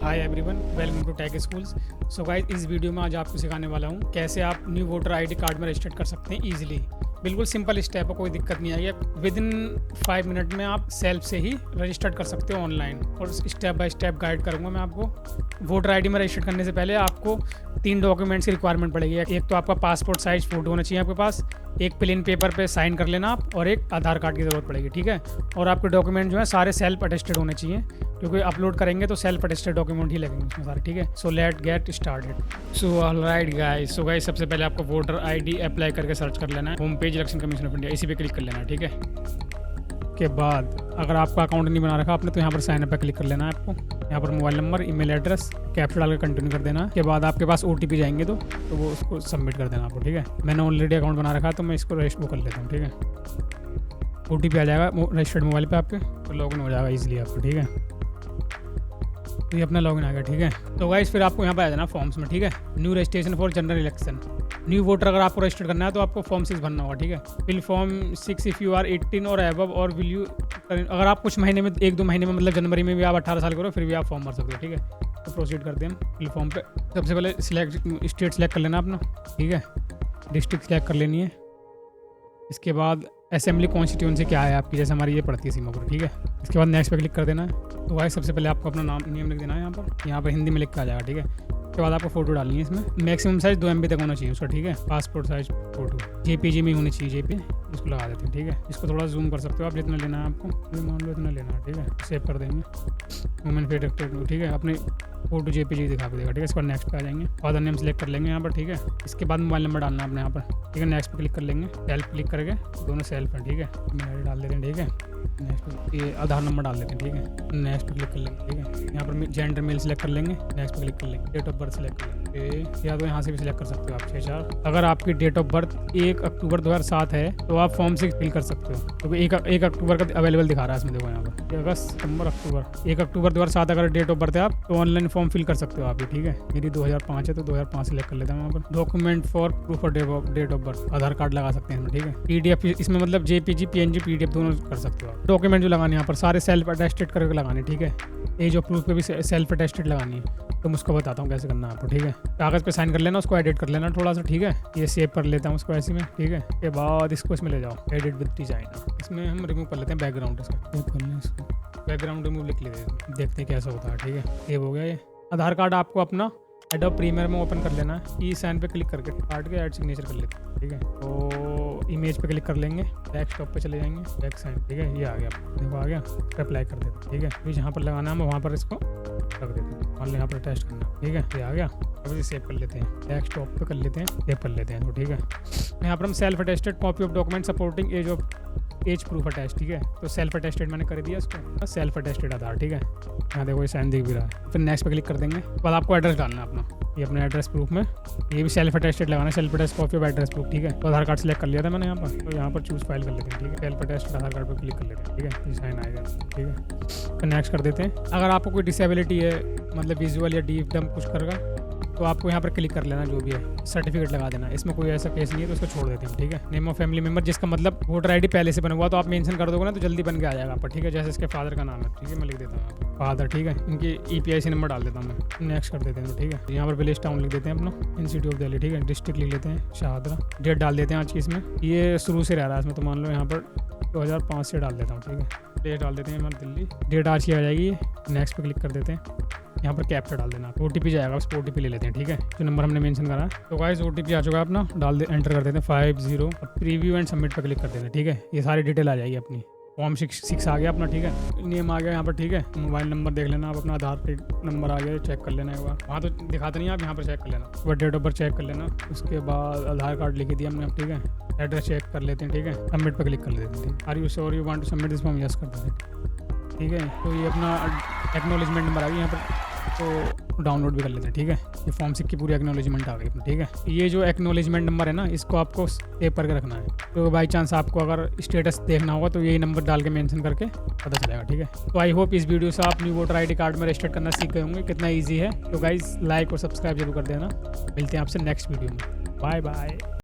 Hi everyone, welcome to Tech Schools. So guys, इस video में आज आपको सिखाने वाला हूँ कैसे आप न्यू वोटर आईडी कार्ड में रजिस्टर कर सकते हैं इजीली। बिल्कुल सिंपल स्टेप है, कोई दिक्कत नहीं आएगी। विद इन 5 मिनट में आप सेल्फ से ही रजिस्टर कर सकते हो ऑनलाइन, और स्टेप बाय स्टेप गाइड करूँगा मैं आपको। वोटर आईडी में रजिस्टर करने से पहले आपको 3 डॉक्यूमेंट्स की रिक्वायरमेंट पड़ेगी। एक तो आपका पासपोर्ट साइज फ़ोटो होना चाहिए आपके पास, एक प्लेन पेपर पे साइन कर लेना आप, और एक आधार कार्ड की ज़रूरत पड़ेगी, ठीक है। और आपके डॉक्यूमेंट जो है सारे सेल्फ अटेस्टेड होने चाहिए, क्योंकि अपलोड करेंगे तो सेल्फ अटेस्टेड डॉक्यूमेंट ही लगेंगे उसमें सारे, ठीक है। So let get started. So alright guys, सबसे पहले आपको वोटर आईडी अप्लाई करके सर्च कर लेना है। Home page election commission of India, इसी पे क्लिक कर लेना है, ठीक है। के बाद अगर आपका अकाउंट नहीं बना रखा आपने तो यहाँ पर साइन अप पे क्लिक कर लेना है आपको। यहाँ पर mobile number, email address, captcha डाल के कंटिन्यू कर देना है। के बाद आपके पास OTP जाएंगे तो वो उसको सबमिट कर देना आपको, ठीक है। मैंने ऑलरेडी अकाउंट बना रखा है तो मैं इसको रजिस्टर कर लेता हूँ, ठीक है। OTP आ जाएगा रजिस्टर्ड मोबाइल पे आपके, तो लॉगिन हो जाएगा इजीली आपको, ठीक है। तो ये अपना लॉगिन आ गया, ठीक है। तो गाइस फिर आपको यहाँ पे आ जाना फॉर्म्स में, ठीक है। New registration for general election, new voter अगर आपको रजिस्टर करना है तो आपको फॉर्म 6 भरना होगा, ठीक है। Fill form 6 if you are 18 और अबव, और विल यू, अगर आप कुछ महीने में 1-2 महीने में मतलब जनवरी में भी आप 18 साल करो फिर भी आप फॉर्म भर सकते हो, ठीक है। तो प्रोसीड करते हैं हम फिल फॉर्म पे। सबसे पहले स्टेट सेलेक्ट कर लेना अपना, ठीक है। डिस्ट्रिक्ट सेलेक्ट कर लेनी है। इसके बाद असेंबली कॉन्स्टिट्यूंसी क्या है आपकी, जैसे हमारी ये पड़ती है सीमापुर, ठीक है। इसके बाद नेक्स्ट पे क्लिक कर देना है। तो भाई सबसे पहले आपको अपना नाम नेम लिख देना है यहाँ पर हिंदी में लिख के आ जाएगा, ठीक है। उसके बाद आपको फोटो डालनी है इसमें, मैक्सिमम साइज 2 MB तक होना चाहिए उसका, ठीक है। पासपोर्ट साइज फोटो JPG में होनी चाहिए, JP इसको लगा देते हैं, ठीक है। इसको थोड़ा जूम कर सकते हो आप, जितना लेना है आपको, मान लो इतना लेना है, ठीक है। सेव कर देंगे वुमेन फेट, ठीक है। अपने फोटो JPG दिखा के देगा, ठीक है। इसके बाद नेक्स्ट पे आ जाएंगे, फादर नेम सेलेक्ट कर लेंगे यहाँ पर, ठीक है। इसके बाद मोबाइल नंबर डालना है अपने यहाँ पर, ठीक है। नेक्स्ट पे क्लिक कर लेंगे, सेल्फ क्लिक करके दोनों सेल्फ हैं, ठीक है। मेल डाल देते हैं, ठीक है। नेक्स्ट ये आधार नंबर डाल देते हैं, ठीक है। नेक्स्ट पे क्लिक कर लेंगे, ठीक है। यहाँ पर जेंडर मेल सेलेक्ट कर लेंगे, नेक्स्ट पे क्लिक कर लेंगे। डेट ऑफ बर्थ सेलेक्ट कर लेंगे, या तो यहाँ से भी सिलेक्ट कर सकते हो आप 6-4। अगर आपकी डेट ऑफ बर्थ 1 अक्टूबर 2007 है तो आप फॉर्म 6 फिल कर सकते हो, क्योंकि 1 अक्टूबर का अवेलेबल दिखा रहा है इसमें, देखो यहाँ पर अगस्त, सितंबर, अक्टूबर। 1 अक्टूबर 2007 अगर डेट ऑफ बर्थ है आप तो ऑनलाइन फॉर्म फिल कर सकते हो आप भी, ठीक है। मेरी 2005 है तो 2005 सेलेक्ट कर लेता हूँ वहाँ पर। Document for proof of date of birth, Aadhaar card लगा सकते हैं, ठीक है। PDF इसमें मतलब JPG PNG PDF दोनों कर सकते हो आप। डॉक्यूमेंट जो लगाने यहाँ पर सारे सेल्फ अटेस्टेड करके लगाने, ठीक है। एज ऑफ प्रूफ पे भी सेल्फ अटेस्टेड लगानी है, तो मैं उसको बताता हूँ कैसे करना है आपको, ठीक है। कागज़ पे साइन कर लेना, उसको एडिट कर लेना थोड़ा सा, ठीक है। ये सेव कर लेता हूँ उसको ऐसे में, ठीक है। के बाद इसको इसमें ले जाओ, एडिट विद डिजाइन, इसमें हम रिमूव कर लेते हैं बैकग्राउंड, इसको बैकग्राउंड रिमूव लिख लेते हैं, देखते हैं कैसा होता है, ठीक है। सेव हो गया ये। आधार कार्ड आपको अपना एडोब प्रीमियर में ओपन कर लेना है। ई साइन पे क्लिक करके कार्ड के ऐड सिग्नेचर कर लेते हैं, ठीक है। तो इमेज पे क्लिक कर लेंगे, डेस्कटॉप पे चले जाएंगे, बैक साइन, ठीक है। ये आ गया, देखो आ गया। अप्लाई कर देते हैं, ठीक है। फिर जहाँ पर लगाना है वहाँ पर इसको रख देते हैं, मान लो यहाँ पर टेस्ट करना, ठीक है। ये आ गया। अब इसे सेव कर लेते हैं, डेस्कटॉप पे कर लेते हैं, सेव कर लेते हैं, तो ठीक है। यहाँ पर हम self attested copy of document supporting as proof attach, ठीक है। तो सेल्फ अटेस्टेड मैंने कर दिया इसको, सेल्फ अटेस्टेड आधार, ठीक है। यहाँ देखो ये साइन दिख भी रहा है। फिर नेक्स्ट पे क्लिक कर देंगे। बाद आपको एड्रेस डालना है अपना, ये अपने एड्रेस प्रूफ में, ये भी सेल्फ अटेस्टेड लगाना है, self attest copy of address proof, ठीक है। तो आधार कार्ड सेलेक्ट कर लिया था मैंने यहाँ पर, तो यहाँ पर चूज फाइल कर लेते हैं, ठीक है। सेल्फ अटेस्टेड आधार कार्ड पर क्लिक कर लेते हैं, ठीक है। ये साइन आएगा, ठीक है। तो नेक्स्ट कर देते हैं। अगर आपको कोई डिसेबिलिटी है, मतलब विजुअल या डीफ डम कुछ करेगा, तो आपको यहाँ पर क्लिक कर लेना, जो भी है सर्टिफिकेट लगा देना। इसमें कोई ऐसा केस नहीं है तो इसको छोड़ देते हैं, ठीक है। नेम ऑफ फैमिली मेंबर, जिसका मतलब वोटर आईडी पहले से बना हुआ तो आप मेंशन कर दोगे ना तो जल्दी बन के आ जाएगा आपका, ठीक है। जैसे इसके फादर का नाम है, ठीक है, मैं लिख देता हूँ फादर, ठीक है। इनकी EPIC नंबर डाल देता हूँ मैं, नेक्स्ट कर देते हैं, ठीक है। यहाँ पर विलेज टाउन लिख देते हैं अपना, इंस्टीट्यूट ऑफ दिल्ली, ठीक है। डिस्ट्रिक्ट लिख लेते हैं शाहदरा, डेट डाल देते हैं आज की इसमें, ये शुरू से रह रहा है इसमें, तो मान लो यहाँ पर 2005 से डाल देता हूँ, ठीक है। डेट डाल देते हैं हमारी दिल्ली, डेट आज की आ जाएगी। नेक्स्ट पे क्लिक कर देते हैं, यहाँ पर कैप्चा डाल देना, OTP जाएगा, उस OTP ले लेते हैं, ठीक है, जो नंबर हमने मेंशन करा है। तो गाइस OTP आ चुका है अपना, डाल दे, एंटर कर देते हैं 50। प्रीव्यू एंड सबमिट पर क्लिक कर देते हैं, ठीक है। ये सारी डिटेल आ जाएगी अपनी। फॉर्म 6 आ गया अपना, ठीक है। नेम आ गया यहाँ पर, ठीक है। मोबाइल नंबर देख लेना आप अपना, आधार नंबर आ गया, चेक कर लेना एक बार, वहाँ तो दिखाते नहीं, आप यहाँ पर चेक कर लेना। उसके बाद डेट ऑफ बर्थ चेक कर लेना, उसके बाद आधार कार्ड लिख दिया हमने, ठीक है। एड्रेस चेक कर लेते हैं, ठीक है। सबमिट पर क्लिक कर लेते हैं। Are you sure you want to submit this form, yes कर देते हैं, ठीक है। तो ये अपना एक्नॉलेजमेंट नंबर आ गया यहाँ पर, तो डाउनलोड भी कर लेते हैं, ठीक है। ये फॉर्म 6 की पूरी एक्नॉलेजमेंट आ गई, ठीक है। ये जो एक्नॉलेजमेंट नंबर है ना, इसको आपको सेव करके रखना है, तो बाई चांस आपको अगर स्टेटस देखना होगा तो यही नंबर डाल के मेंशन करके पता चलेगा, ठीक है। तो आई होप इस वीडियो से आप न्यू वोटर आईडी कार्ड में रजिस्टर करना सीख गए होंगे, कितना ईजी है। तो गाइज लाइक और सब्सक्राइब जरूर कर देना। मिलते हैं आपसे नेक्स्ट वीडियो में, बाय बाय।